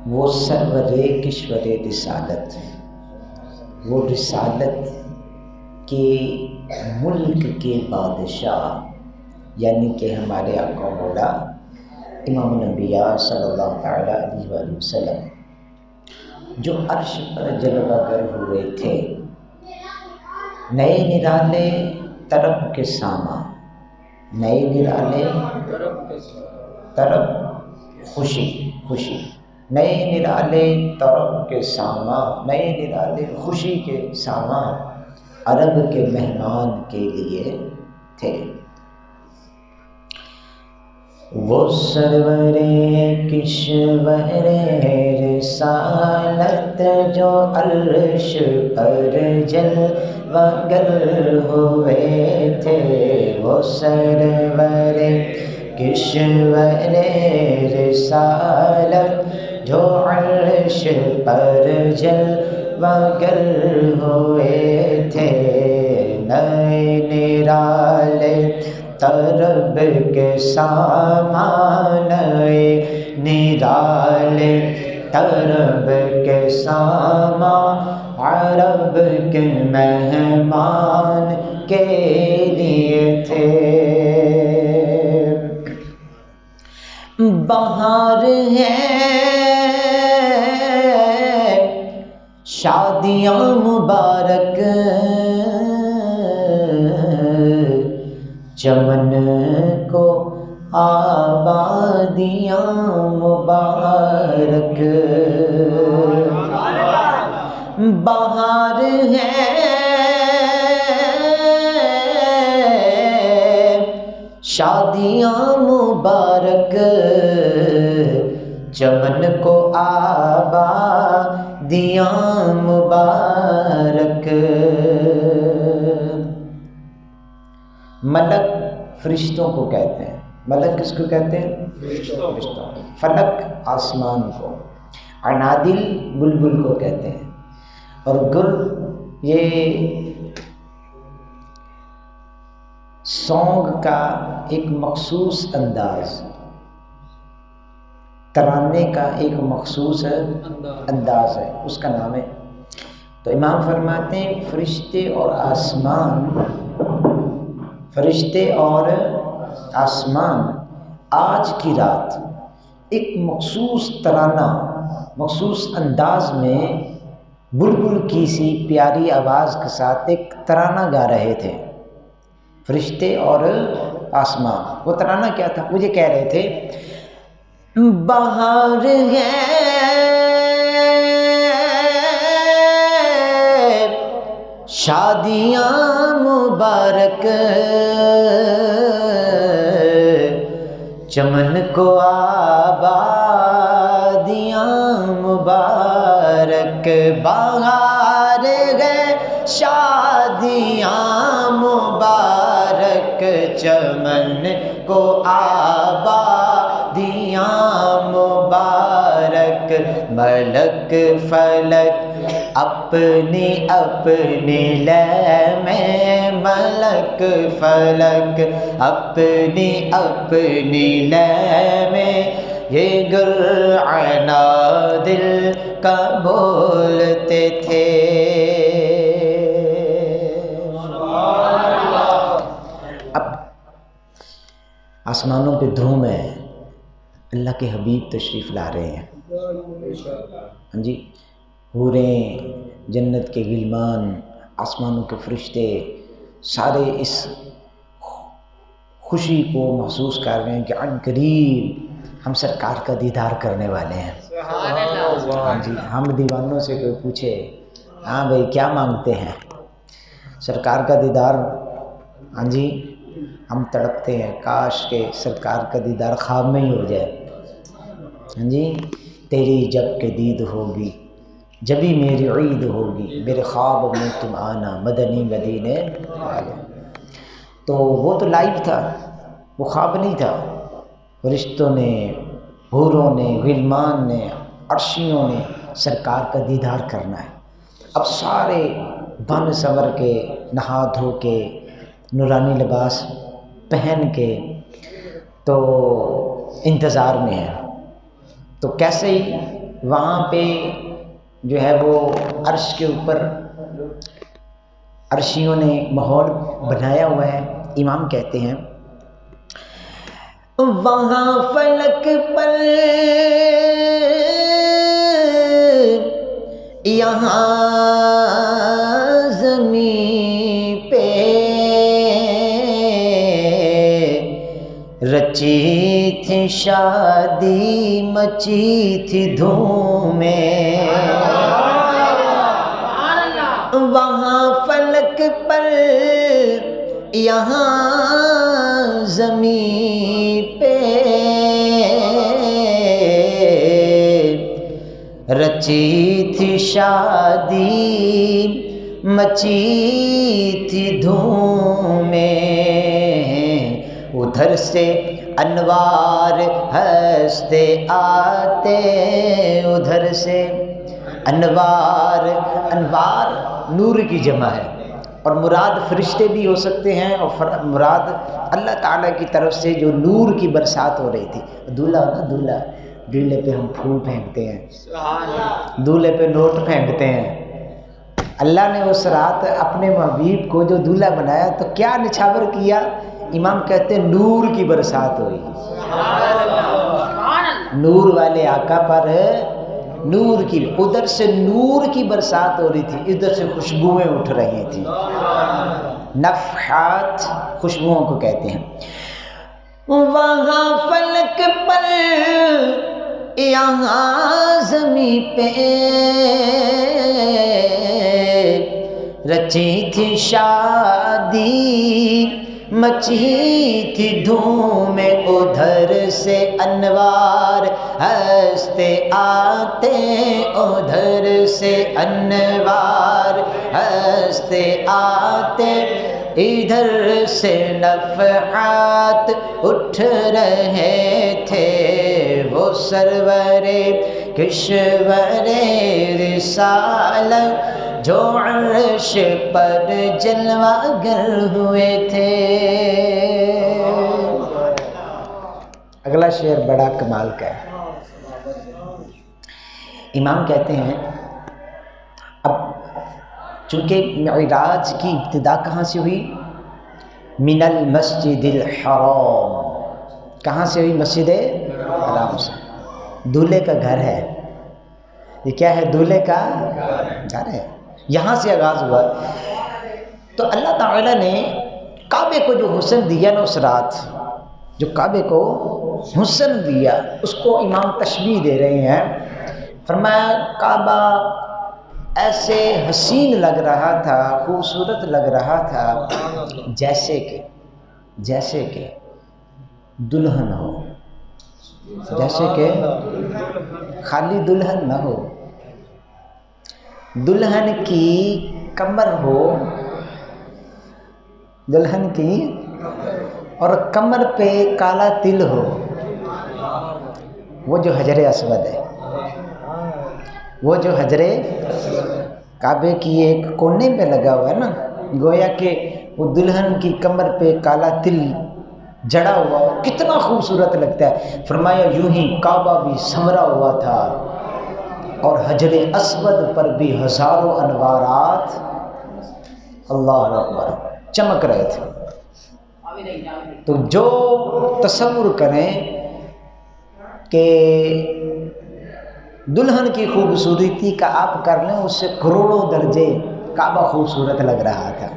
وہ سرور کشور رسالت، وہ رسالت کے ملک کے بادشاہ یعنی کہ ہمارے آقا مولا امام الانبیاء صلی اللہ تعالیٰ علیہ وآلہ وسلم جو عرش پر جلوہ گر ہوئے تھے، نئے نرالے طرب کے ساما، نئے نرالے طرب خوشی خوشی، نئے نرالے طرب کے ساما، نئے نرالے خوشی کے ساما عرب کے مہمان کے لیے تھے۔ وہ سرور کشور رسالت جو عرش پر جلوہ گر ہوئے تھے، وہ سرور کشور رسالت جو عرش پر جلوہ گر ہوئے تھے، نئے نرالے طرب کے سامان، نئے نرالے طرب کے سامان عرب کے مہمان کے لیے تھے۔ بہار ہے شادیاں مبارک، چمن کو آبادیاں مبارک، بہار ہے شادیاں مبارک، چمن کو آبادیاں مبارک۔ ملک فرشتوں کو کہتے ہیں، ملک کس کو کہتے ہیں؟ فرشتوں۔ فلک آسمان کو، عنادل بلبل کو کہتے ہیں، اور گل یہ سونگ کا ایک مخصوص انداز، ترانے کا ایک مخصوص انداز ہے، اس کا نام ہے۔ تو امام فرماتے ہیں فرشتے اور آسمان، فرشتے اور آسمان آج کی رات ایک مخصوص ترانہ، مخصوص انداز میں بلبل کی سی پیاری آواز کے ساتھ ایک ترانہ گا رہے تھے، فرشتے اور آسمان۔ وہ ترانہ کیا تھا؟ مجھے کہہ رہے تھے بہار ہے شادیاں مبارک، چمن کو آبادیاں مبارک، بہار ہے شادیاں مبارک، چمن کو آبادیاں مبارک، ملک فلک اپنی اپنی لے میں، ملک فلک اپنی اپنی لے میں، یہ گل عنادل کا بولتے تھے۔ اب آسمانوں پہ دھوم ہے، اللہ کے حبیب تشریف لا رہے ہیں، ہاں جی، حوریں، جنت کے غلمان، آسمانوں کے فرشتے، سارے اس خوشی کو محسوس کر رہے ہیں کہ عن قریب ہم سرکار کا دیدار کرنے والے ہیں۔ ہاں جی، ہم دیوانوں سے کوئی پوچھے ہاں بھائی کیا مانگتے ہیں، سرکار کا دیدار، ہاں جی ہم تڑپتے ہیں کاش کہ سرکار کا دیدار خواب میں ہی ہو جائے، ہاں جی، تیری جب کہ دید ہوگی جبھی میری عید ہوگی، میرے خواب میں تم آنا مدنی مدینے والے۔ تو وہ تو لائیو تھا، وہ خواب نہیں تھا، فرشتوں نے، حوروں نے، غلمان نے، عرشیوں نے سرکار کا دیدار کرنا ہے۔ اب سارے بن سنور کے، نہا دھو کے، نورانی لباس پہن کے تو انتظار میں ہیں۔ تو کیسے ہی وہاں پہ جو ہے وہ عرش کے اوپر عرشیوں نے ماحول بنایا ہوا ہے. امام کہتے ہیں وہاں فلک پر یہاں زمین پہ رچی تھی شادی مچی تھی دھومیں. وہاں فلک پر یہاں زمین پہ رچی تھی شادی مچی تھی دھومیں. ادھر سے انوار ہنستے آتے ادھر سے انوار. انوار نور کی جمع ہے اور مراد فرشتے بھی ہو سکتے ہیں اور مراد اللہ تعالیٰ کی طرف سے جو نور کی برسات ہو رہی تھی. دولہا نا دولہا, دولہے پہ ہم پھول پھینکتے ہیں, دولہے پہ نوٹ پھینکتے ہیں. اللہ نے اس رات اپنے محبوب کو جو دولہا بنایا تو کیا نچھاور کیا؟ امام کہتے ہیں نور کی برسات ہوئی. نور والے آقا پر نور کی, ادھر سے نور کی برسات ہو رہی تھی, ادھر سے خوشبوئیں اٹھ رہی تھیں. نفحات خوشبوؤں کو کہتے ہیں. وہاں فلک پر یہاں زمین پہ رچی تھی شادی مچی تھی دھومیں. ادھر سے انوار ہنستے آتے ادھر سے انوار ہنستے آتے ادھر سے نفحات اٹھ رہے تھے. وہ سرور کشور رسالت جو عرش پر جلوہ گر ہوئے تھے. اگلا شعر بڑا کمال کا ہے. امام کہتے ہیں اب چونکہ معراج کی ابتدا کہاں سے ہوئی؟ من المسجد الحرام. کہاں سے ہوئی؟ مسجد حرام سے. دولہے کا گھر ہے, یہ کیا ہے؟ دولہے کا گھر ہے, یہاں سے آغاز ہوا. تو اللہ تعالیٰ نے کعبے کو جو حسن دیا نا اس رات, جو کعبے کو حسن دیا اس کو امام تشبیہ دے رہے ہیں. فرمایا کعبہ ایسے حسین لگ رہا تھا, خوبصورت لگ رہا تھا جیسے کہ دلہن ہو, جیسے کہ خالی دلہن نہ ہو, دلہن کی کمر ہو, دلہن کی اور کمر پہ کالا تل ہو. وہ جو حجر اسود ہے, وہ جو حجر کعبے کی ایک کونے پہ لگا ہوا ہے نا, گویا کہ وہ دلہن کی کمر پہ کالا تل جڑا ہوا, کتنا خوبصورت لگتا ہے. فرمایا یوں ہی کعبہ بھی سنورا ہوا تھا اور حجر اسود پر بھی ہزاروں انوارات اللہ اکبر چمک رہے تھے. تو جو تصور کریں کہ دلہن کی خوبصورتی کا آپ کر لیں, اس سے کروڑوں درجے کعبہ خوبصورت لگ رہا تھا.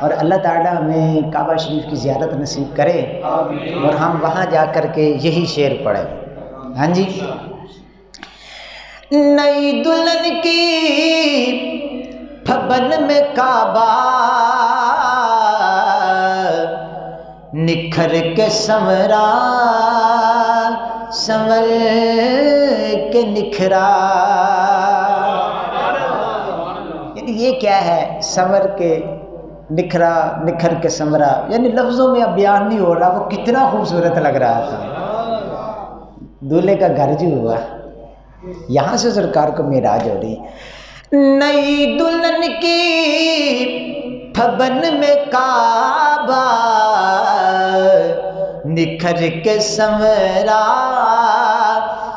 اور اللہ تعالیٰ ہمیں کعبہ شریف کی زیارت نصیب کرے اور ہم وہاں جا کر کے یہی شعر پڑھیں. ہاں جی. نئی دلہن کی پھبن میں کعبہ نکھر کے سنورا, سنور کے نکھرا. یعنی یہ کیا ہے؟ سنور کے نکھرا, نکھر کے سنورا, یعنی لفظوں میں اب بیان نہیں ہو رہا وہ کتنا خوبصورت لگ رہا تھا. دولہے کا گھر جو ہوا, یہاں سے سرکار کو معراج ہو رہی. نئی دلہن کی پھبن میں کعبہ نکھر کے سنورا,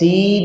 3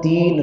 3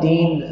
3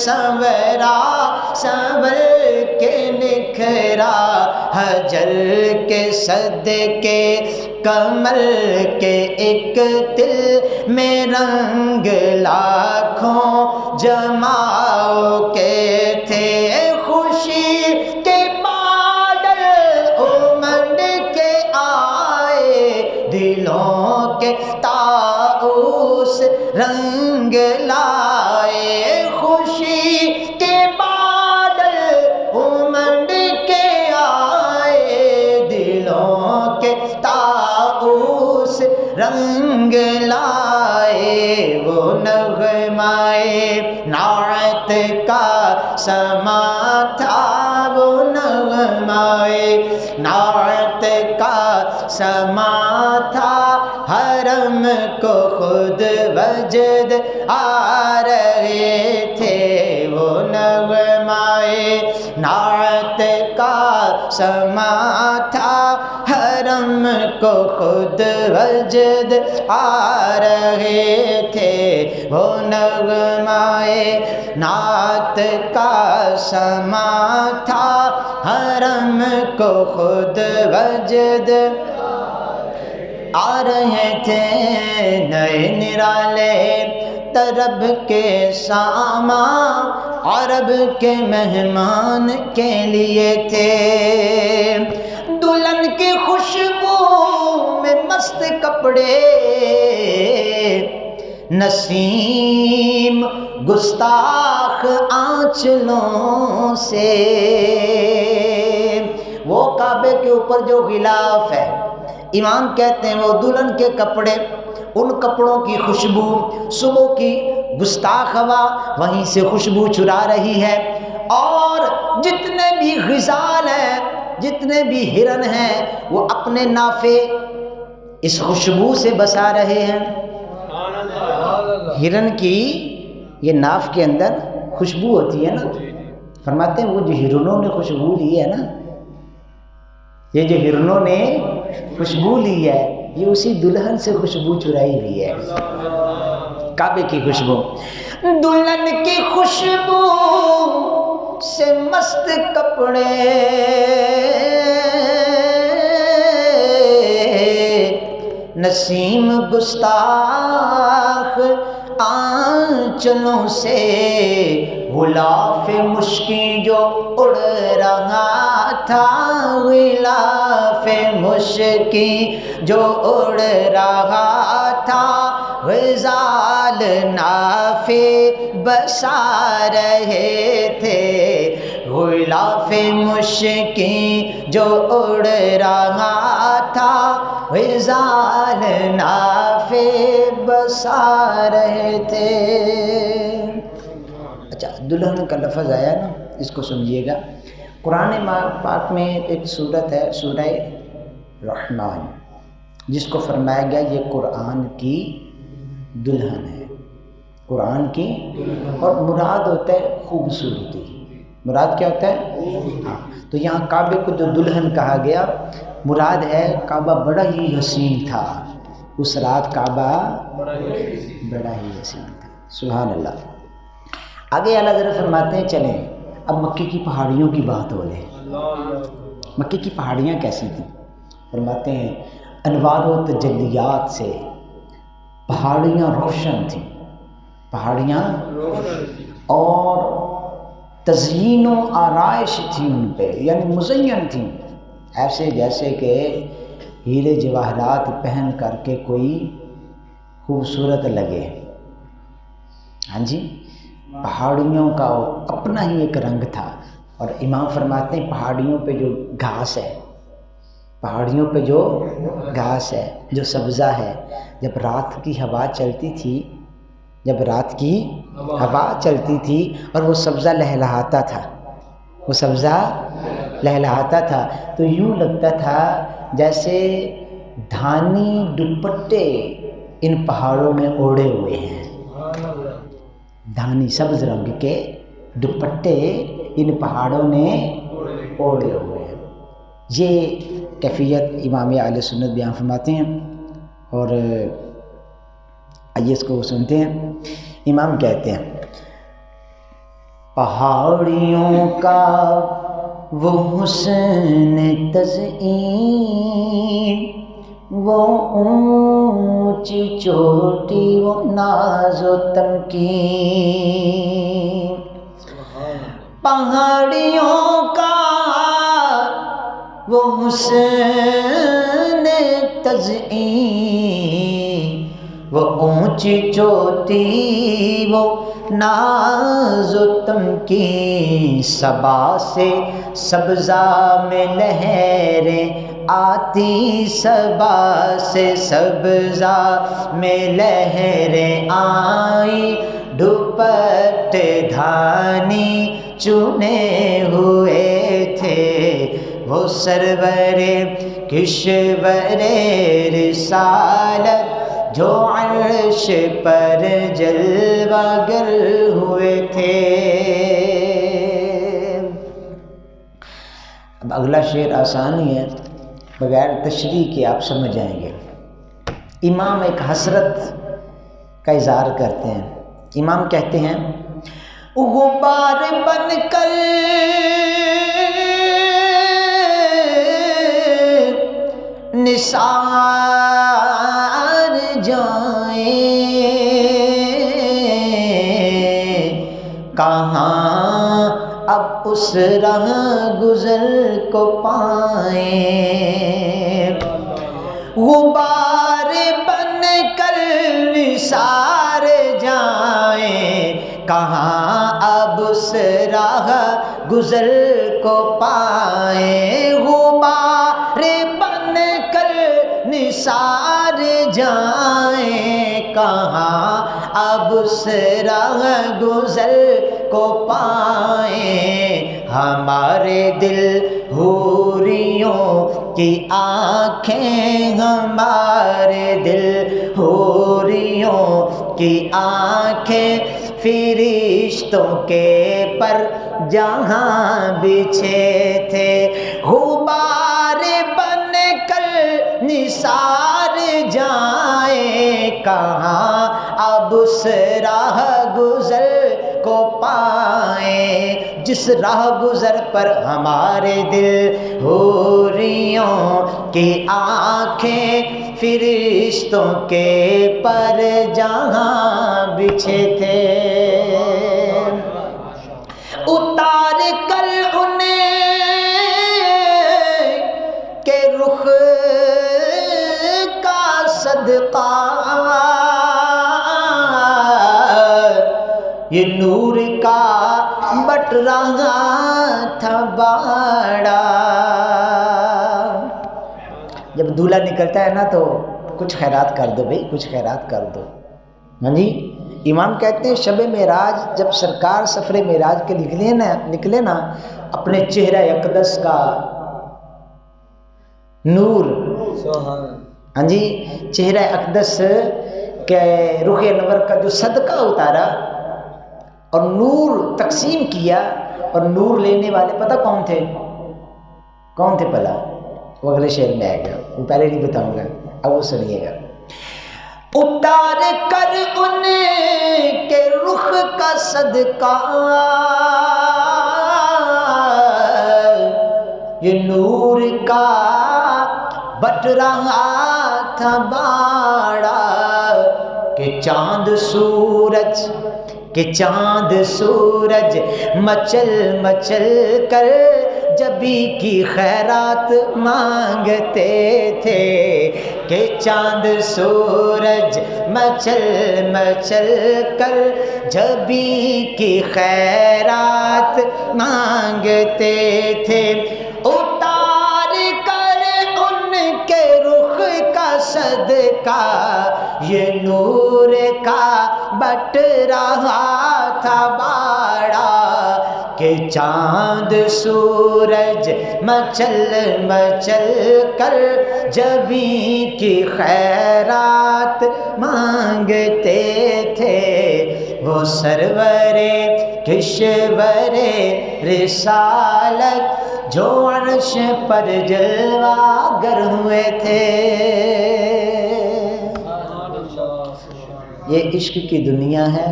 سنورا سنور کے نکھرا حجر کے صدقے کمل کے ایک دل میں رنگ لاکھوں جماؤ کے تھے خوشی کے بادل امنڈ کے آئے دلوں کے طاؤس رنگ لائے خوشی کے بادل امنڈ کے آئے دلوں کے طاؤس رنگ لائے وہ نغمائے نعت کا سما تھا وہ نغمائے نعت کا سما تھا حرم کو خود وجد آ رہے تھے وہ نغمائے نعت کا سما تھا حرم کو خود وجد آ رہے تھے وہ نغمائے نعت کا سما تھا حرم کو خود وجد آ رہے تھے نئے نرالے طرب کے سامان عرب کے مہمان کے لیے تھے دلہن کی خوشبو میں مست کپڑے نسیم گستاخ آنچلوں سے وہ کعبے کے اوپر جو غلاف ہے امام کہتے ہیں وہ دلہن کے کپڑے ان کپڑوں کی خوشبو صبح کی گستاخ ہوا وہیں سے خوشبو چرا رہی ہے اور جتنے بھی غزال ہیں جتنے بھی ہرن ہیں وہ اپنے نافے اس خوشبو سے بسا رہے ہیں ہرن کی یہ ناف کے اندر خوشبو ہوتی ہے نا فرماتے ہیں وہ جو ہرنوں نے خوشبو لی ہے نا یہ جو ہرنوں نے خوشبو لی ہے یہ اسی دلہن سے خوشبو چرائی ہوئی ہے کعبے کی خوشبو دلہن کی خوشبو سے مست کپڑے نسیم گستاخ آنچلوں سے غلاف مشکی جو اڑ رہا تھا غلاف مشکی جو اڑ رہا تھا غزال نافے بسا رہے تھے غلاف مشکی جو اڑ رہا تھا غزال نافے بسا رہے تھے اچھا دلہن کا لفظ آیا نا اس کو سمجھیے گا قرآن پاک میں ایک سورت ہے سورہ رحمان جس کو فرمایا گیا یہ قرآن کی دلہن ہے قرآن کی اور مراد ہوتا ہے خوبصورتی مراد کیا ہوتا ہے ہاں تو یہاں کعبے کو جو دلہن کہا گیا مراد ہے کعبہ بڑا ہی حسین تھا اس رات کعبہ بڑا ہی حسین تھا سبحان اللہ آگے اعلیٰ حضرت فرماتے ہیں چلیں اب مکے کی پہاڑیوں کی بات ہو لے مکے کی پہاڑیاں کیسی تھیں فرماتے ہیں انوار و تجلیات سے پہاڑیاں روشن تھیں پہاڑیاں اور تزئین و آرائش تھی ان پہ یعنی مزین تھیں ایسے جیسے کہ ہیرے جواہرات پہن کر کے کوئی خوبصورت لگے ہاں جی پہاڑیوں کا اپنا ہی ایک رنگ تھا اور امام فرماتے ہیں پہاڑیوں پہ جو گھاس ہے پہاڑیوں پہ جو گھاس ہے جو سبزہ ہے جب رات کی ہوا چلتی تھی جب رات کی ہوا چلتی تھی اور وہ سبزہ لہلہاتا تھا وہ سبزہ لہلہاتا تھا تو یوں لگتا تھا جیسے دھانی دوپٹے ان پہاڑوں میں اوڑھے ہوئے ہیں دھانی سبز رنگ کے دوپٹے ان پہاڑوں نے اوڑھے ہوئے ہیں یہ کیفیت امام اہل سنت بیان فرماتے ہیں اور آئیے اس کو سنتے ہیں امام کہتے ہیں پہاڑیوں کا وہ حسن تزئین، وہ اونچی چوٹی، وہ ناز و تمکین، پہاڑیوں کا وہ حسن تزئین، وہ اونچی چوٹی، وہ ناز و تمکین، صبا سے سبزہ میں لہریں آتی، صبا سے سبزہ میں لہریں آئی، دوپٹے دھانی چنے ہوئے تھے، وہ سرور کشور رسالت جو عرش پر جلوہ گر ہوئے تھے۔ اب اگلا شعر آسان ہی ہے، بغیر تشریح کے آپ سمجھ جائیں گے۔ امام ایک حسرت کا اظہار کرتے ہیں۔ امام کہتے ہیں غبار بن کر نثار جائیں، کہاں اب اس راہ گزر کو پائیں، غبار بن کر نثار جائیں، کہاں اب اس راہ گزر کو پائیں، غبار بن کر نثار جائیں، کہاں اب اس راہ گزر کو پائیں، ہمارے دل حوریوں کی آنکھیں، ہمارے دل حوریوں کی آنکھیں، فرشتوں کے پر جہاں بچھے تھے، غبار بن کر نثار جائیں، کہاں اب اس راہ گزر کو پائیں، جس راہ گزر پر ہمارے دل حوریوں کی آنکھیں، فرشتوں کے پر جہاں بچھے تھے، اتار کر انہیں کے رخ کا صدقہ، یہ نور کا بٹ رہا تھا باڑا۔ جب دولہا نکلتا ہے نا تو کچھ خیرات کر دو بھائی، کچھ خیرات کر دو۔ ہاں جی، امام کہتے ہیں شب معراج جب سرکار سفر معراج کے نکلے نا، اپنے چہرہ اقدس کا نور، ہاں جی، چہرہ اقدس کے رخ انور کا جو صدقہ اتارا اور نور تقسیم کیا، اور نور لینے والے پتہ کون تھے؟ کون تھے پلا؟ وہ اگلے شعر میں آئے گا، وہ پہلے نہیں بتاؤں گا، اب وہ سنیے گا۔ اتار کر ان کے رخ کا صدقہ، یہ نور کا بٹ رہا تھا باڑا، کہ چاند سورج مچل مچل کر جبی کی خیرات مانگتے تھے، کہ چاند سورج مچل مچل کر جبی کی خیرات مانگتے تھے، اتار کر ان کے رخ کا صدقہ، یہ نور کا بٹ رہا تھا باڑا، کہ چاند سورج مچل مچل کر جبی کی خیرات مانگتے تھے، وہ سرور کشور رسالت جو عرش پر جلوہ گر ہوئے تھے۔ یہ عشق کی دنیا ہے،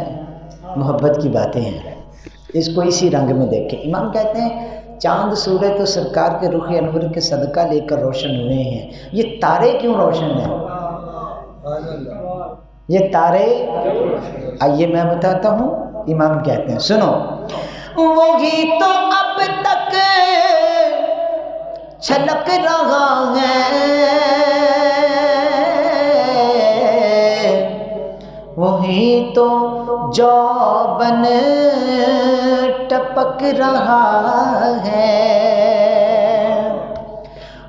محبت کی باتیں ہیں۔ اس کو اسی رنگ میں دیکھیں. امام کہتے ہیں چاند سورج تو سرکار کے رخ انور کے صدقہ لے کر روشن ہوئے ہیں. یہ تارے کیوں روشن ہیں؟ یہ تارے آئیے میں بتاتا ہوں. امام کہتے ہیں سنو، وہی تو اب تک چھلک رہا ہے، وہی تو جوبن ٹپک رہا ہے،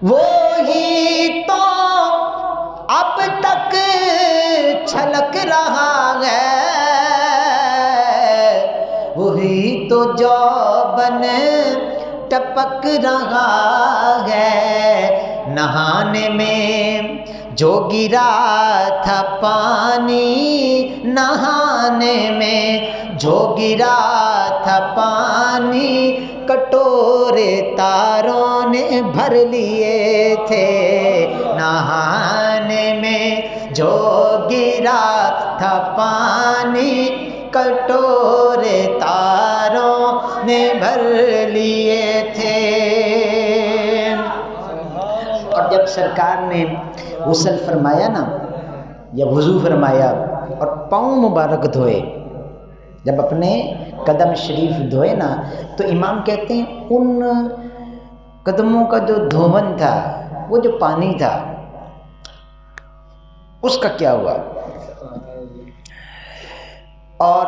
وہی تو اب تک چھلک رہا ہے، وہی تو جوبن ٹپک رہا ہے. نہانے میں جو گرا تھا پانی، نہانے میں جو گرا تھا پانی، کٹورے تاروں نے بھر لیے تھے. نہانے میں جو گرا تھا پانی، کٹورے تاروں نے بھر لیے تھے. اور جب سرکار نے غسل فرمایا نا یا وضو فرمایا اور پاؤں مبارک دھوئے، جب اپنے قدم شریف دھوئے نا، تو امام کہتے ہیں ان قدموں کا جو دھون تھا، وہ جو پانی تھا، اس کا کیا ہوا؟ اور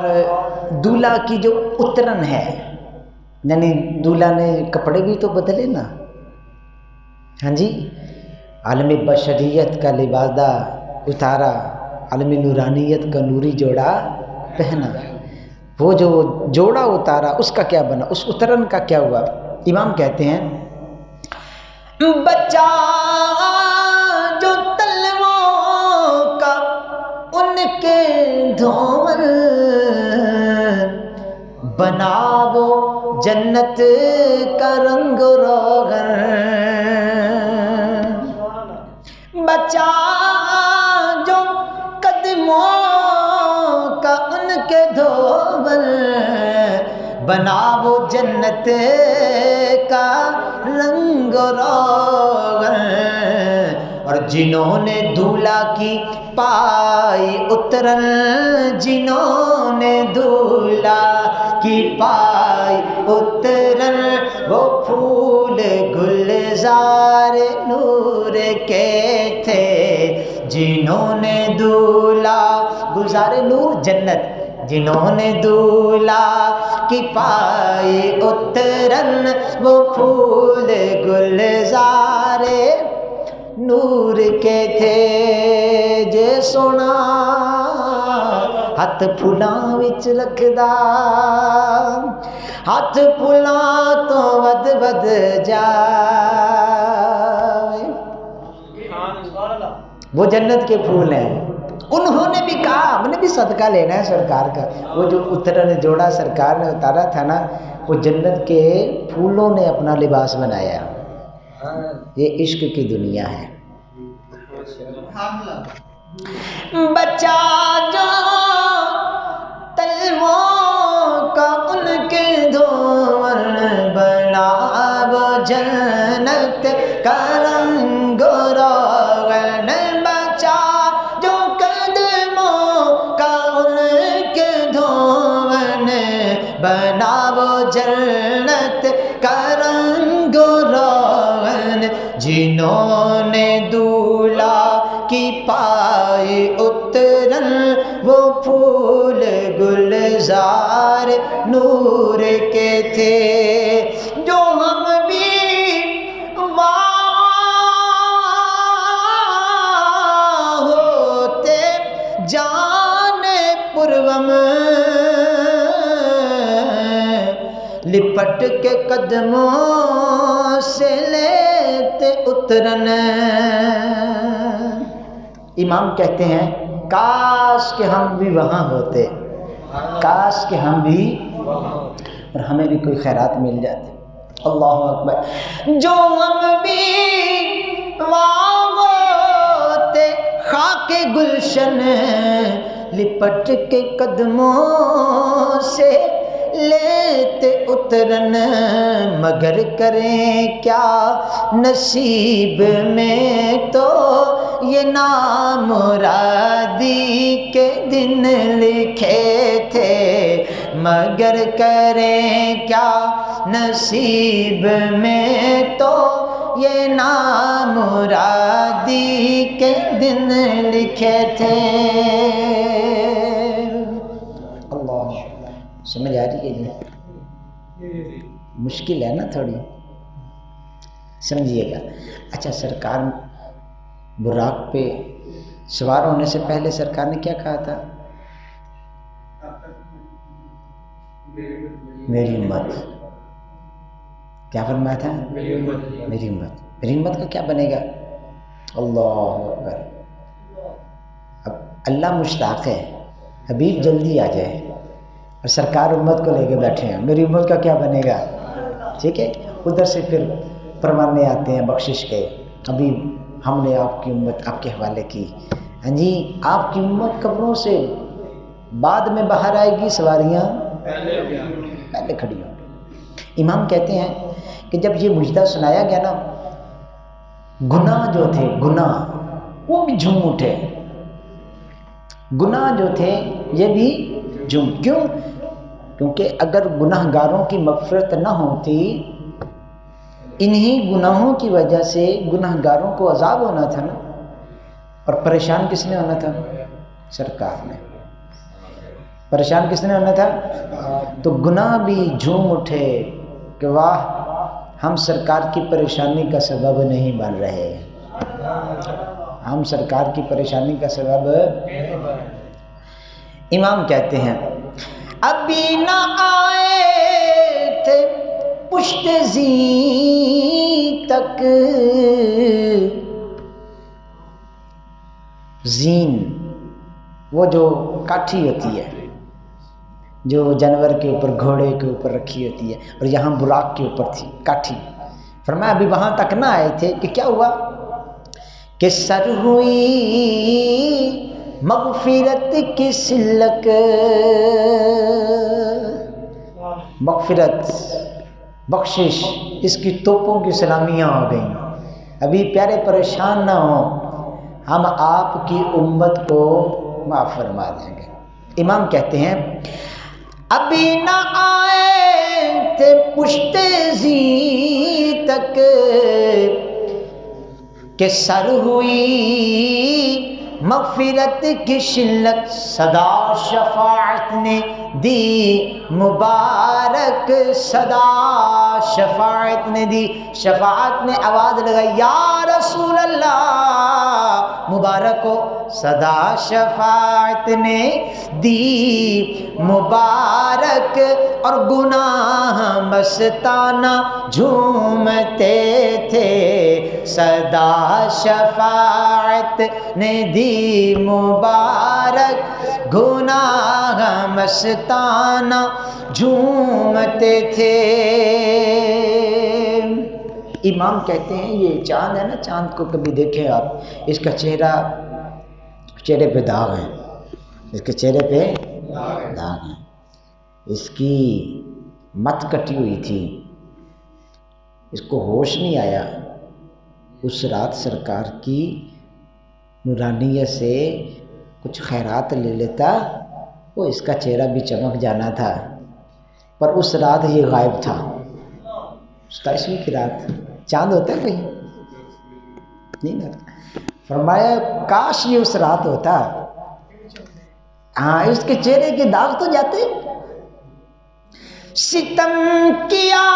دولہا کی جو اترن ہے، یعنی دولہا نے کپڑے بھی تو بدلے نا، ہاں جی، عالم بشریت کا لبادہ اتارا، عالم نورانیت کا نوری جوڑا پہنا. وہ جو جوڑا اتارا اس کا کیا بنا؟ اس اترن کا کیا ہوا؟ امام کہتے ہیں بچہ جو تلووں کا ان کے دھون، بنا وہ جنت کا رنگ روغن. بچہ جو قدموں کا ان کے دھون، بنا وہ جنت کا رنگ روغن. اور جنہوں نے دولہا کی پائی اترن، جنہوں نے دولہا کی پائی اترن، وہ پھول گلزار نور کے تھے. جنہوں نے دولہا گلزار نور جنت، جنہوں نے دولہا کی پائی اترن، وہ پھول گلزار نور کے تھے. جے سونا ہاتھ پھلاں وچ رکھدا، ہاتھ پھلاں تو ود ود جائے. وہ جنت کے پھول ہیں. انہوں نے بھی کہا ہم نے بھی صدقہ لینا ہے سرکار کا. وہ جو اترن جوڑا سرکار نے اتارا تھا نا، وہ جنت کے پھولوں نے اپنا لباس بنایا. یہ عشق کی دنیا ہے. بچہ جو تلووں کا ان کے دھون، بنا وہ جنت کا رنگ روغن. بچہ جو قدموں کا ان کے دھون، بنا وہ جنت کا رنگ روغن. جنہوں نے دولہا کی پائی اترن، وہ پھول گلزار نور کے تھے. جو ہم بھی وہاں ہوتے جان پرغم، لپٹ کے قدموں سے لیتے اترن. امام کہتے ہیں کاش کہ ہم بھی وہاں ہوتے، کاش کہ ہم بھی اور ہمیں بھی کوئی خیرات مل جاتے. اللہ اکبر. جو ہم بھی وہاں ہوتے، خاک گلشن لپٹ کے قدموں سے لیتے اترن مگر کریں کیا نصیب میں تو یہ نامرادی کے دن لکھے تھے مگر کریں کیا نصیب میں تو یہ نامرادی کے دن لکھے تھے۔ اللہ سمجھ آ رہی ہے جی؟ مشکل ہے نا تھوڑی، سمجھیے گا۔ اچھا، سرکار براق پہ سوار ہونے سے پہلے سرکار نے کیا کہا تھا؟ میری امت، کیا فرمایا تھا؟ میری امت۔ میری امت کا کیا بنے گا؟ اللہ اکبر۔ اب اللہ مشتاق ہے حبیب جلدی آ جائے، اور سرکار امت کو لے کے بیٹھے ہیں، میری امت کا کیا بنے گا؟ ٹھیک ہے، ادھر سے پھر فرمانے آتے ہیں بخشش کے، ابھی ہم نے آپ کی امت آپ کے حوالے کی، ہاں جی آپ کی امت قبروں سے بعد میں باہر آئے گی، سواریاں پہلے کھڑی ہوں گی۔ امام کہتے ہیں کہ جب یہ مجدہ سنایا گیا نا، گناہ جو تھے گناہ وہ بھی جھوم اٹھے، گناہ جو تھے یہ بھی کیوں؟ کیونکہ اگر گناہ گاروں کی مغفرت نہ ہوتی، انہی گناہوں کی وجہ سے گناہ گاروں کو عذاب ہونا تھا نا، اور پریشان کس نے ہونا تھا؟ سرکار نے۔ پریشان کس نے ہونا تھا؟ تو گناہ بھی جھوم اٹھے کہ واہ، ہم سرکار کی پریشانی کا سبب نہیں بن رہے، ہم سرکار کی پریشانی کا سبب۔ امام کہتے ہیں ابھی نہ آئے تھے پشت زین تک، زین وہ جو کاٹھی ہوتی ہے جو جانور کے اوپر گھوڑے کے اوپر رکھی ہوتی ہے، اور یہاں براق کے اوپر تھی کاٹھی، فرمایا ابھی وہاں تک نہ آئے تھے کہ کیا ہوا کہ سر ہوئی مغفرت کی سلک، مغفرت بخشش اس کی توپوں کی سلامیاں ہو گئیں۔ ابھی پیارے پریشان نہ ہوں، ہم آپ کی امت کو معاف فرما دیں گے۔ امام کہتے ہیں ابھی نہ آئے تھے پشت زین تک کہ سر ہوئی مغفرت کی شلت، صدا شفاعت نے دی مبارک، صدا شفاعت نے دی، شفاعت نے آواز لگائی یا رسول اللہ مبارک ہو، صدا شفاعت نے دی مبارک، اور گناہ مستانہ جھومتے تھے، صدا شفاعت نے دی مبارک، گناہ مستانہ جھومتے تھے۔ امام کہتے ہیں یہ چاند ہے نا، چاند کو کبھی دیکھیں آپ، اس کا چہرے پہ داغ ہیں، اس کے چہرے پہ داغ ہیں، اس کی مت کٹی ہوئی تھی، اس کو ہوش نہیں آیا، اس رات سرکار کی نورانیت سے کچھ خیرات لے لیتا، وہ اس کا چہرہ بھی چمک جانا تھا، پر اس رات یہ غائب تھا، 27ویں کی رات۔ چاند ہوتا ہے کہیں نہیں ہوتا، فرمایا کاش یہ اس رات ہوتا، ہاں اس کے چہرے کے داغ تو جاتے۔ ستم کیا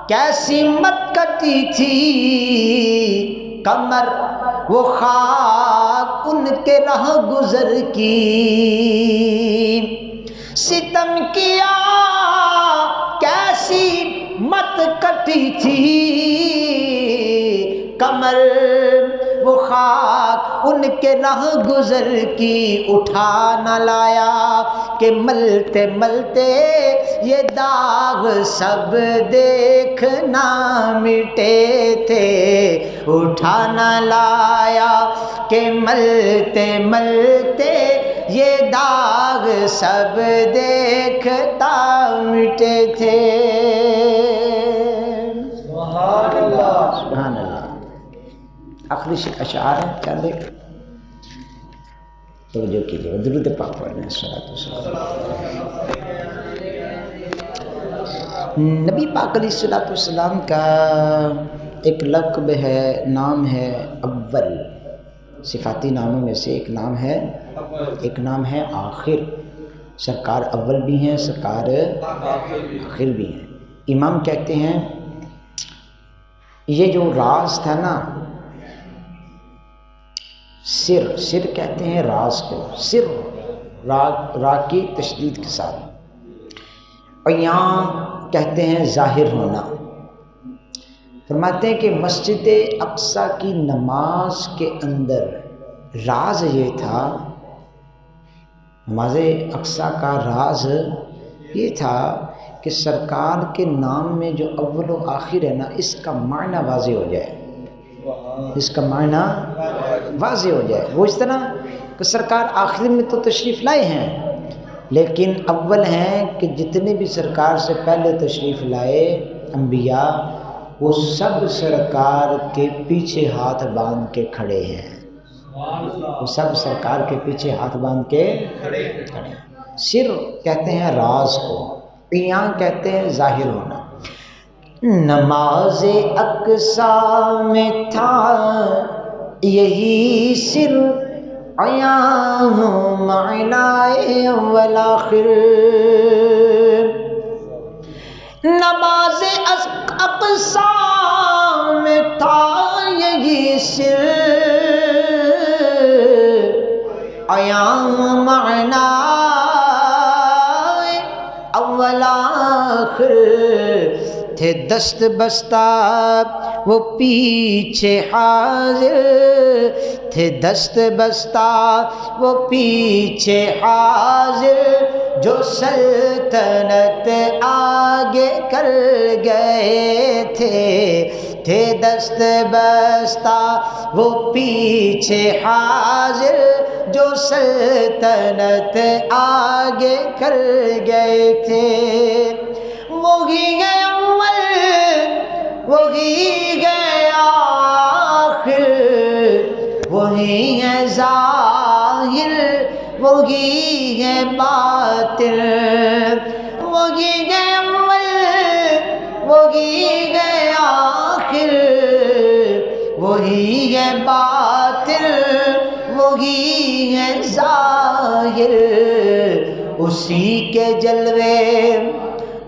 کیسی مت کٹی تھی کمر، وہ خاک ان کے رہ گزر کی، ستم کیا کیسی مت کٹی تھی کمر، وہ خاک ان کے رہ گزر کی، اٹھا نہ لایا کہ ملتے ملتے یہ داغ سب دیکھنا مٹے تھے، اٹھا نہ لایا کہ ملتے ملتے یہ داغ سب دیکھتا مٹے تھے. سبحان اللہ سبحان اللہ. آخری اشعار ہیں، کیا دیکھ توجہ کیجیے. درود پاک پڑھ رہے ہیں. صلوات والسلام. نبی پاک علیہ الصلوۃ والسلام کا ایک لقب ہے، نام ہے اول. صفاتی ناموں میں سے ایک نام ہے آخر. سرکار اول بھی ہیں، سرکار آخر بھی ہیں. امام کہتے ہیں یہ جو راز تھا نا، سر کہتے ہیں راز کو، سر را کی تشدید کے ساتھ. اور یہاں کہتے ہیں ظاہر ہونا. فرماتے ہیں کہ مسجد اقصیٰ کی نماز کے اندر راز یہ تھا، نماز اقصیٰ کا راز یہ تھا کہ سرکار کے نام میں جو اول و آخر ہے نا، اس کا معنی واضح ہو جائے. اس کا معنی واضح ہو جائے. وہ اس طرح کہ سرکار آخر میں تو تشریف لائے ہیں، لیکن اول ہیں کہ جتنے بھی سرکار سے پہلے تشریف لائے انبیاء، وہ سب سرکار کے پیچھے ہاتھ باندھ کے کھڑے ہیں. وہ سب سرکار کے پیچھے ہاتھ باندھ کے کھڑے ہیں. سر کہتے ہیں راز کو، یہاں کہتے ہیں ظاہر ہونا. نماز اقصیٰ میں تھا یہی سر، عیاں معنی اول آخر. نماز اقصیٰ میں تھا یہی سر، عیاں معنی اول آخر. تھے دست بستہ وہ پیچھے حاضر، تھے دست بستہ وہ پیچھے حاضر. جو سلطنت آگے کر گئے تھے دست بستہ وہ پیچھے حاضر. جو سلطنت آگے کر گئے تھے، وہی گئے اول، وہی گئے آخر، وہی ہے ظاہر، وہی ہے باطن. وہی گئے اول، وہی گئے آخر، وہی ہے باطن، وہی ہے ظاہر. اسی کے جلوے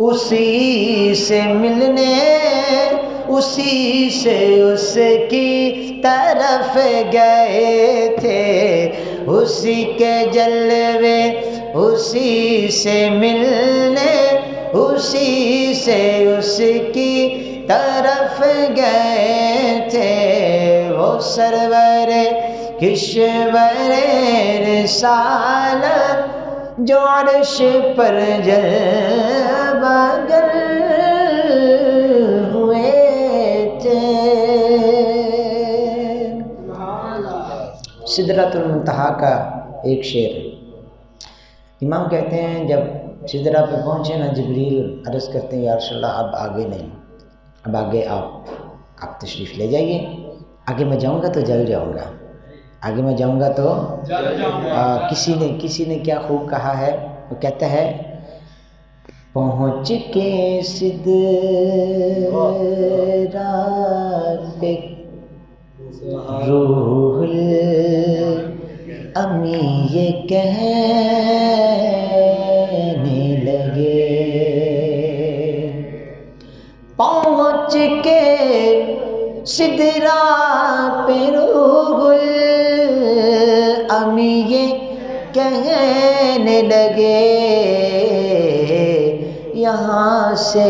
اسی سے ملنے، اسی سے اس کی طرف گئے تھے. اسی کے جلوے اسی سے ملنے، اسی سے اس کی طرف گئے تھے. وہ سرور کشور رسالت جو عرش پر جلوہ گر ہوئے تھے. سدرۃ المنتہا کا ایک شعر. امام کہتے ہیں جب سدرہ پہ پہنچے نا، جبریل عرض کرتے ہیں یا رسول اللہ اب آگے نہیں، اب آگے آپ تشریف لے جائیے. آگے میں جاؤں گا تو جل جاؤں گا، آگے میں جاؤں گا تو کسی نے کیا خوب کہا ہے. وہ کہتا ہے پہنچ کے سدرہ پہ روح الامی یہ کہنے لگے، پہنچ کے سدرہ پہ روح الامی یہ کہنے لگے، یہاں سے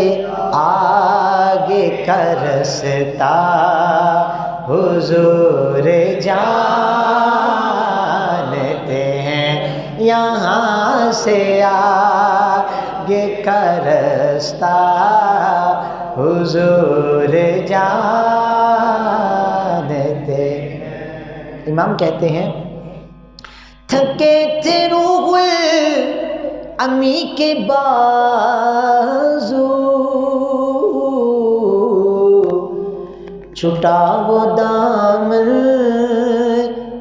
آگے کا رستہ حضور جانتے ہیں، یہاں سے آگے کا رستہ حضور جانتے. امام کہتے ہیں تھکے تھے روح امی کے بازو، چھٹا وہ دامن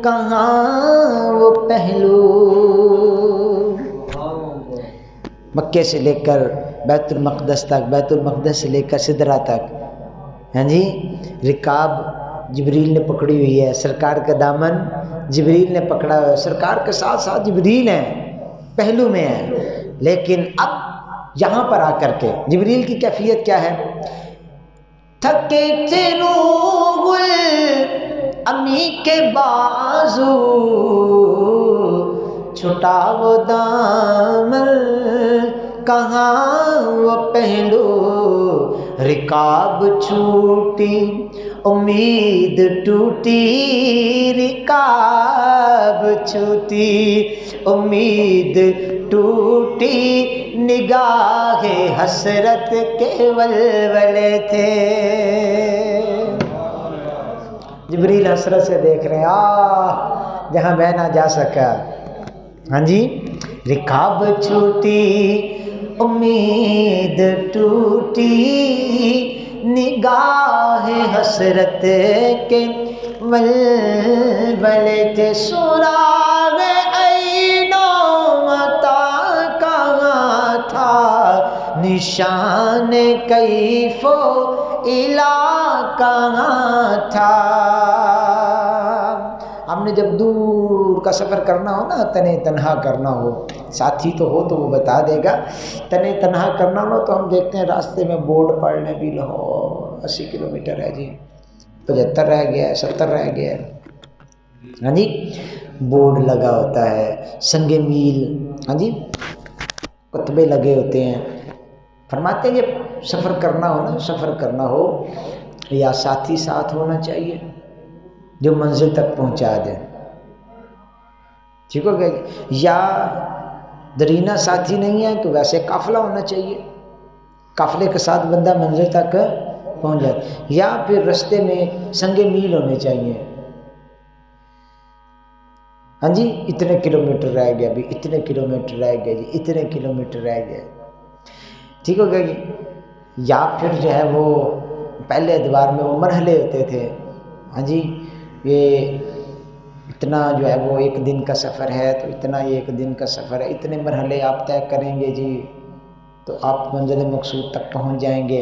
کہاں وہ پہلو۔ مکے سے لے کر بیت المقدس تک، بیت المقدس سے لے کر سدرہ تک، ہاں جی، رکاب جبریل نے پکڑی ہوئی ہے، سرکار کا دامن جبریل نے پکڑا ہوا ہے، سرکار کے ساتھ ساتھ جبریل ہیں، پہلو میں ہیں۔ لیکن اب یہاں پر آ کر کے جبریل کی کیفیت کیا ہے؟ تھکے تھے روح امی کے بازو، چھٹا وہ دامن کہاں وہ پہلو، رکاب چھوٹی امید ٹوٹی، رکاب چھوٹی امید ٹوٹی، نگاہ حسرت کے ولولے تھے۔ جبریل حسرت سے دیکھ رہے ہیں، جہاں میں نہ جا سکا، ہاں جی، رکاب چھوٹی امید ٹوٹی، نگاہ حسرت کے ولولے تھے۔ سراغ عین و متا کہاں تھا، نشان کیف و الا کہاں تھا۔ ہم نے جب دور کا سفر کرنا ہو نا، تنے تنہا کرنا ہو، ساتھی تو ہو تو وہ بتا دے گا، تنے تنہا کرنا ہو تو ہم دیکھتے ہیں راستے میں بورڈ پڑنے بھی لاہور 80 کلومیٹر ہے جی، 75 رہ گیا ہے، 70 رہ گیا ہے، ہاں جی، بورڈ لگا ہوتا ہے، سنگ میل، ہاں جی، کتبے لگے ہوتے ہیں۔ فرماتے ہیں جب سفر کرنا ہو نا، سفر کرنا ہو، یا ساتھی ساتھ ہونا چاہیے جو منزل تک پہنچا دے، ٹھیک ہو گیا، یا درینہ ساتھی نہیں ہے تو ویسے قافلہ ہونا چاہیے، قافلے کے ساتھ بندہ منزل تک پہنچ جائے، یا پھر رستے میں سنگ میل ہونے چاہیے، ہاں جی، اتنے کلومیٹر رہ گیا بھی، اتنے کلومیٹر رہ گیا جی، اتنے کلومیٹر رہ گیا، ٹھیک ہو گیا جی۔ یا پھر جو ہے وہ پہلے ادوار میں وہ مرحلے ہوتے تھے، ہاں جی، یہ اتنا جو ہے وہ ایک دن کا سفر ہے تو اتنا یہ ایک دن کا سفر ہے، اتنے مرحلے آپ طے کریں گے جی تو آپ منزل مقصود تک پہنچ جائیں گے،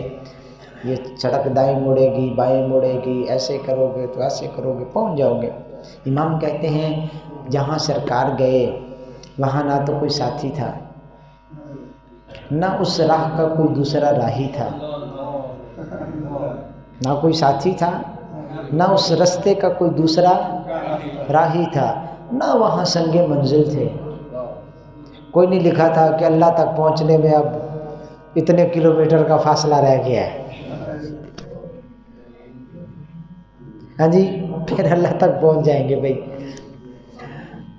یہ سڑک دائیں مڑے گی بائیں مڑے گی، ایسے کرو گے تو ایسے کرو گے پہنچ جاؤ گے۔ امام کہتے ہیں جہاں سرکار گئے وہاں نہ تو کوئی ساتھی تھا، نہ اس راہ کا کوئی دوسرا راہی تھا، نہ کوئی ساتھی تھا، نہ اس رستے کا کوئی دوسرا راہی تھا، نہ وہاں سنگ منزل تھے، کوئی نہیں لکھا تھا کہ اللہ تک پہنچنے میں اب اتنے کلومیٹر کا فاصلہ رہ گیا ہے، ہاں جی، پھر اللہ تک پہنچ جائیں گے بھائی،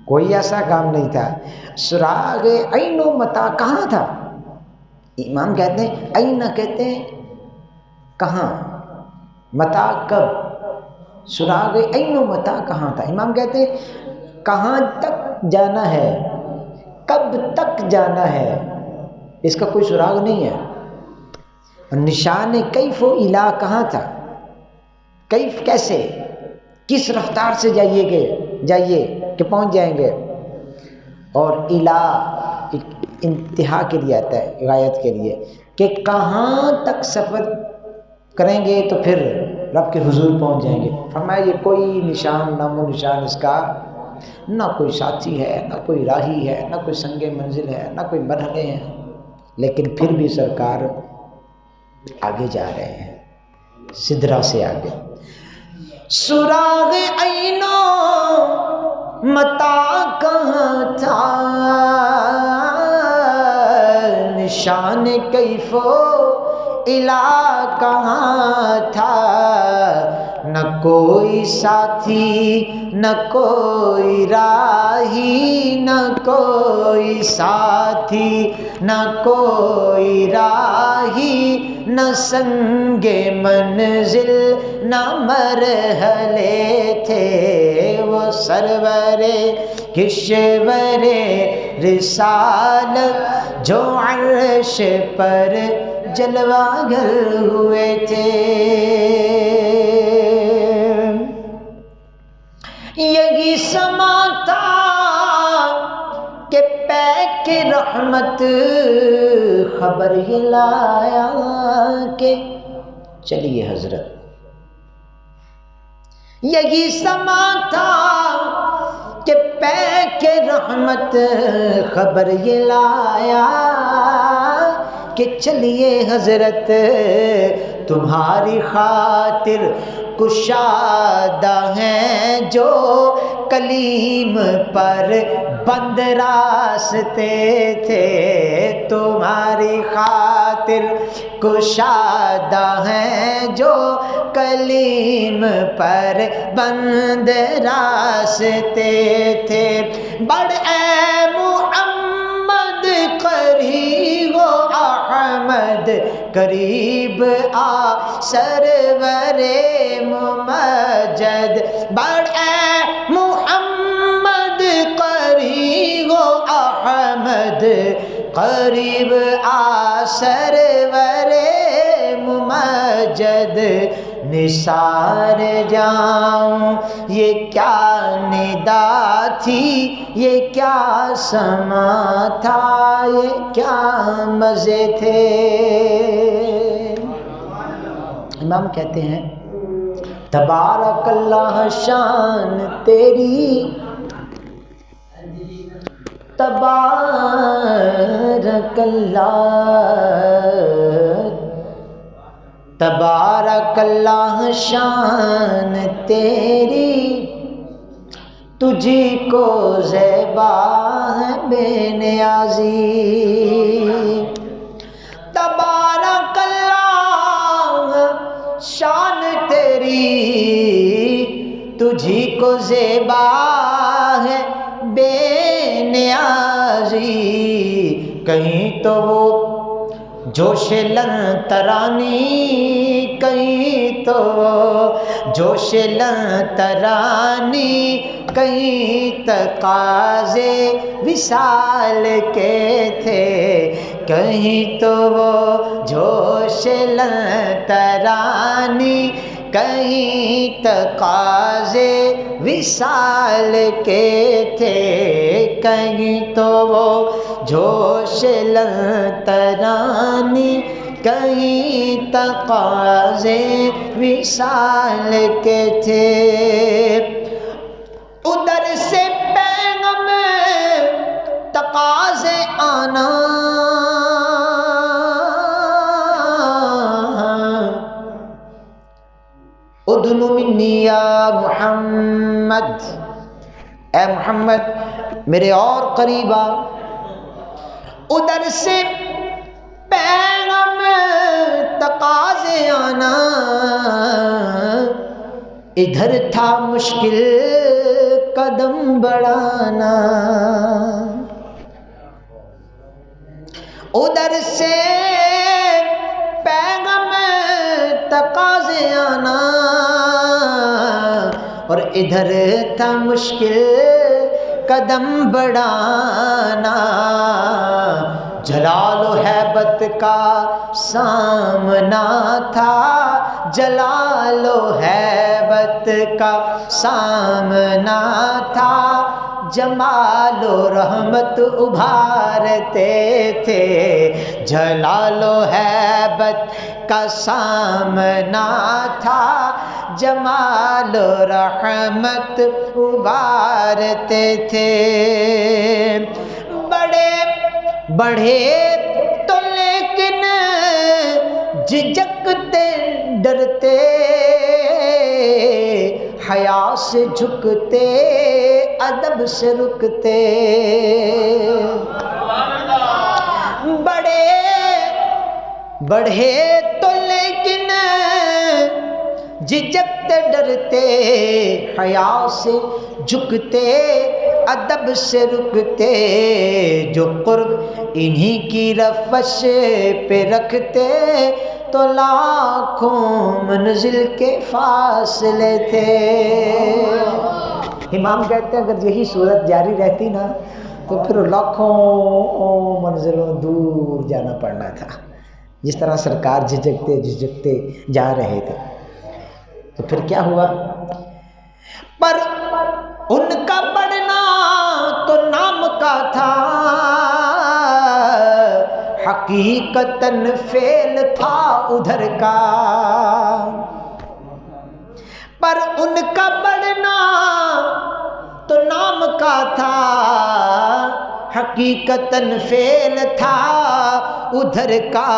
کوئی ایسا کام نہیں تھا۔ سراغ عین و متا کہاں تھا؟ امام کہتے ہیں عین کہتے ہیں کہاں، متا کب، سراغ عین و متا کہاں تھا؟ امام کہتے ہیں کہاں تک جانا ہے، کب تک جانا ہے، اس کا کوئی سراغ نہیں ہے۔ اور نشان کیف و الا کہاں تھا، کیف کیسے، کس رفتار سے جائیے کہ پہنچ جائیں گے، اور الا انتہا کے لیے آتا ہے، غایت کے لیے، کہ کہاں تک سفر کریں گے تو پھر رب کے حضور پہنچ جائیں گے۔ فرمایا یہ کوئی نشان، نام و نشان اس کا، نہ کوئی ساتھی ہے، نہ کوئی راہی ہے، نہ کوئی سنگ منزل ہے، نہ کوئی مرحلے ہیں، لیکن پھر بھی سرکار آگے جا رہے ہیں، سدرہ سے آگے۔ سراغ عین و متا کہاں تھا، نشان کیف و الا کہاں تھا، نہ کوئی ساتھی نہ کوئی راہی، نہ کوئی ساتھی نہ کوئی راہی، نہ سنگ منزل نہ مرحلے تھے، وہ سرور کشور رسالت جو عرش پر جلوہ گر ہوئے تھے۔ یہی سما تھا کہ پیک رحمت خبر یہ لایا کہ چلیے حضرت، یہی سما تھا کہ پیک رحمت خبر یہ لایا کہ چلیے حضرت، تمہاری خاطر کشادہ ہیں جو کلیم پر بند راستے تھے، تمہاری خاطر کشادہ ہیں جو کلیم پر بند راستے تھے۔ بڑھ اے محمد قریب و احمد قریب آ سرور ممجد، بڑھ اے محمد قریب و احمد قریب آ سرور ممجد، نثار جاؤں یہ کیا ندا تھی، یہ کیا سما تھا، یہ کیا مزے تھے۔ امام کہتے ہیں تبارک اللہ شان تیری، تبارک اللہ، تبارک اللہ شان تیری، تجھی کو زیبا ہے بے نیازی، تبارک اللہ شان تیری، تجھی کو زیبا ہے بے نیازی، کہیں تو وہ جوش لن ترانی، کہیں تو جوش لن ترانی، کہیں تقاضے وصال کے تھے، کہیں تو وہ جوش لن ترانی، کہیں تقاضے وصال کے تھے، کہیں تو وہ جوش لن ترانی، کہیں تقاضے وصال کے تھے۔ ادھر سے پیغام تقاضے آنا، ادن منی یا محمد، اے محمد میرے اور قریب آ۔ ادھر سے پیغام تقاضے آنا، ادھر تھا مشکل قدم بڑھانا، ادھر سے پیغام تقاضے آنا، اور ادھر تھا مشکل قدم بڑھانا، جلال و ہیبت کا سامنا تھا، جلال و ہیبت کا سامنا تھا، جمال و رحمت ابھارتے تھے، جلال و ہیبت کا سامنا تھا، جمال و رحمت ابھارتے تھے۔ بڑھے تو لیکن جھجکتے ڈرتے، حیا سے جھکتے ادب سے رکتے، بڑھے تو لیکن جھجکتے ڈرتے، حیا سے جھکتے، ادب سے رکتے، جو قرب انہی کی رفش پہ رکھتے تو لاکھوں منزل کے فاصلے تھے۔ امام کہتے ہیں اگر یہی صورت جاری رہتی نا تو پھر لاکھوں منزلوں دور جانا پڑنا تھا، جس طرح سرکار جھجکتے جھجکتے جا رہے تھے۔ تو پھر کیا ہوا؟ پر ان کا بڑھنا تو نام کا تھا، حقیقتاً فعل تھا ادھر کا۔ پر ان کا بڑھنا تو نام کا تھا، حقیقتاً فعل تھا ادھر کا۔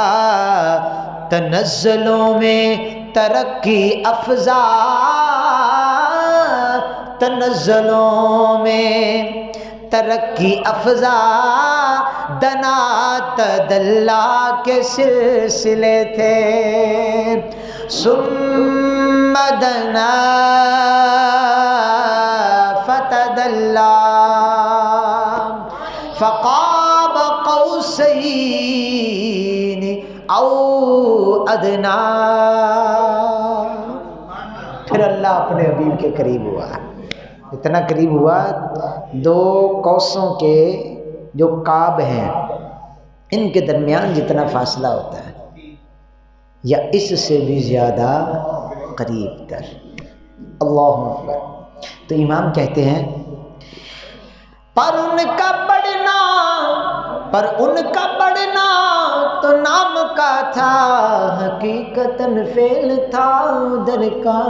تنزلوں میں ترقی افزا، تنزلوں میں ترقی افزا، دنا تدلا کے سلسلے تھے۔ ثم دنا فتدلا فقاب قوسین او ادنا۔ پھر اللہ اپنے حبیب کے قریب ہوا، اتنا قریب ہوا، دو قوسوں کے جو قاب ہیں ان کے درمیان جتنا فاصلہ ہوتا ہے یا اس سے بھی زیادہ قریب تر۔ اللہ اکبر۔ تو امام کہتے ہیں پر ان کا بڑھنا تو نام کا تھا، حقیقتاً فعل تھا ادھر کا۔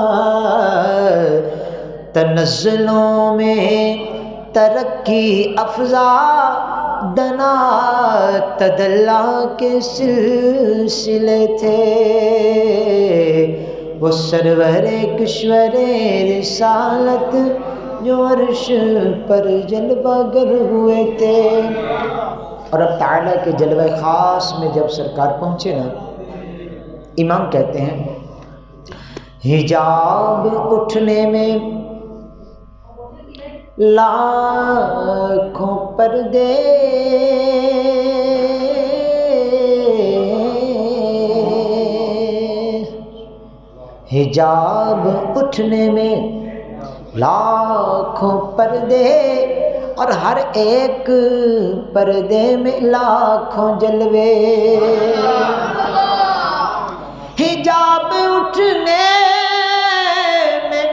تنزلوں میں ترقی افزا، دنا تدلا کے سلسلے تھے۔ وہ سرور کشور رسالت جو عرش پر جلوہ گر ہوئے تھے۔ اور اب تعالیٰ کے جلوہ خاص میں جب سرکار پہنچے نا، امام کہتے ہیں حجاب اٹھنے میں لاکھوں پردے، حجاب اٹھنے میں لاکھوں پردے، اور ہر ایک پردے میں لاکھوں جلوے۔ حجاب اٹھنے میں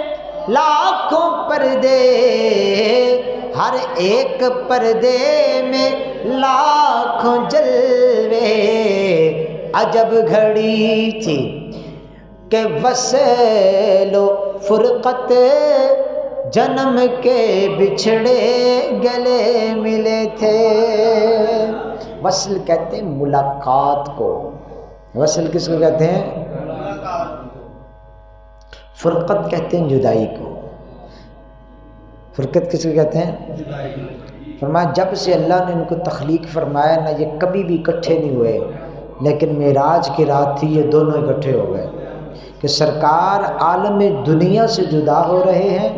لاکھوں پردے، ہر ایک پردے میں لاکھوں جلوے۔ عجب گھڑی تھی کہ وصل و فرقت، جنم کے بچھڑے گلے ملے تھے۔ وصل کہتے ہیں ملاقات کو، وصل کس کو کہتے ہیں؟ فرقت کہتے ہیں جدائی کو۔ فرقت کس کو کہتے ہیں؟ فرمایا جب سے اللہ نے ان کو تخلیق فرمایا نا، یہ کبھی بھی اکٹھے نہیں ہوئے، لیکن معراج کی رات تھی یہ دونوں اکٹھے ہو گئے کہ سرکار عالم دنیا سے جدا ہو رہے ہیں،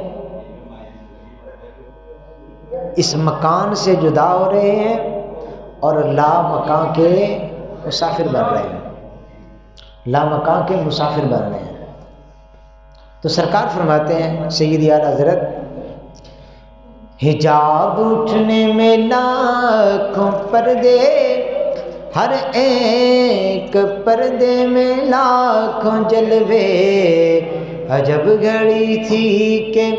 اس مکان سے جدا ہو رہے ہیں، اور لا مکان کے مسافر بن رہے ہیں، لا مکان کے مسافر بن رہے ہیں۔ تو سرکار فرماتے ہیں سیدی اعلیٰ حضرت، حجاب اٹھنے میں لاکھوں پردے، ہر ایک پردے میں لاکھوں جلوے۔ عجب گھڑی تھی کہ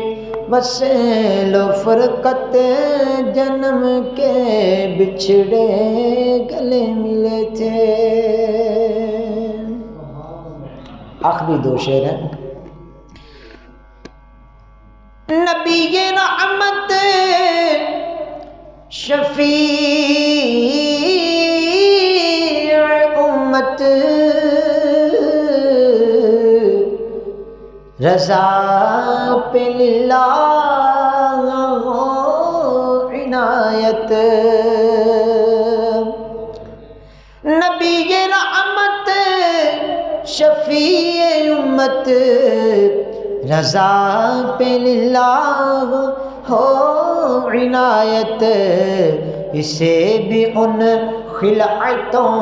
وصل و فرقت، جنم کے بچھڑے گلے ملے تھے۔ آخری دو شعر ہیں۔ نبی رحمت شفیع امت، رضا پہ للہ عنایت۔ نبی رحمت شفیع امت رضا پہ للہ ہو عنایت، اسے بھی ان خلعتوں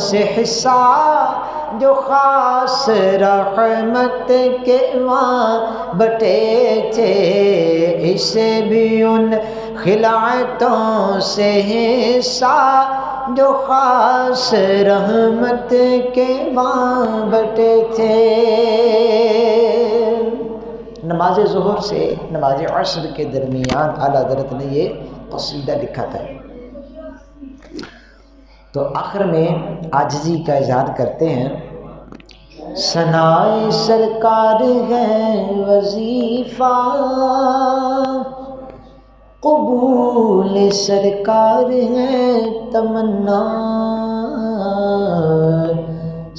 سے حصہ جو خاص رحمت کے وہاں بٹے تھے، اسے بھی ان خلعتوں سے حصہ جو خاص رحمت کے وہاں بٹے تھے۔ نماز ظہر سے نماز عصر کے درمیان اعلیٰ حضرت نے یہ قصیدہ لکھا تھا۔ تو آخر میں عاجزی کا اظہار کرتے ہیں، ثنائے سرکار ہے وظیفہ، قبول سرکار ہے تمنا،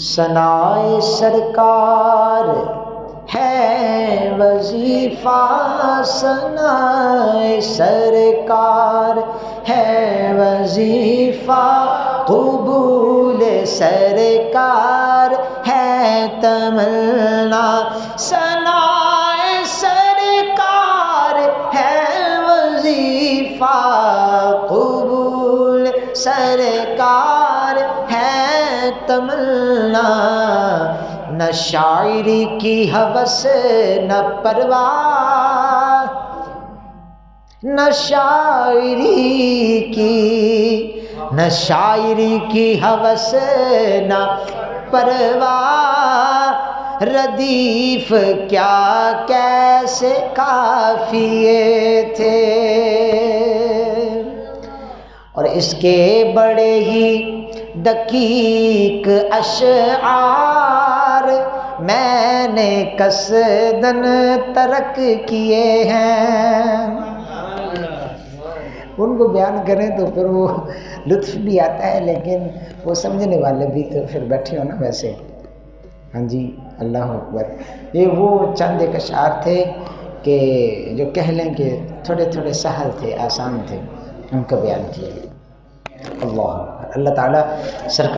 ثنائے سرکار ہے وظیفہ، ثنائے سرکار ہے وظیفہ، قبول سرکار ہے تمنا، ثنائے سرکار ہے وظیفہ، قبول سرکار ہے تمنا، نہ شاعری کی ہوس نہ پرواہ، نہ شاعری کی ہوس نہ پرواہ، ردیف کیا کیسے قافیے تھے، اور اس کے بڑے ہی دقیق اشعار میں نے قصداً ترک کیے ہیں۔ ان کو بیان کریں تو پھر وہ لطف بھی آتا ہے، لیکن وہ سمجھنے والے بھی تو پھر بیٹھے ہو نا ویسے۔ ہاں جی، اللہ اکبر۔ یہ وہ چند ایک اشعار تھے کہ جو کہہ لیں کہ تھوڑے تھوڑے سہل تھے، آسان تھے، ان کا بیان کیا۔ اللہ تعالیٰ سرکار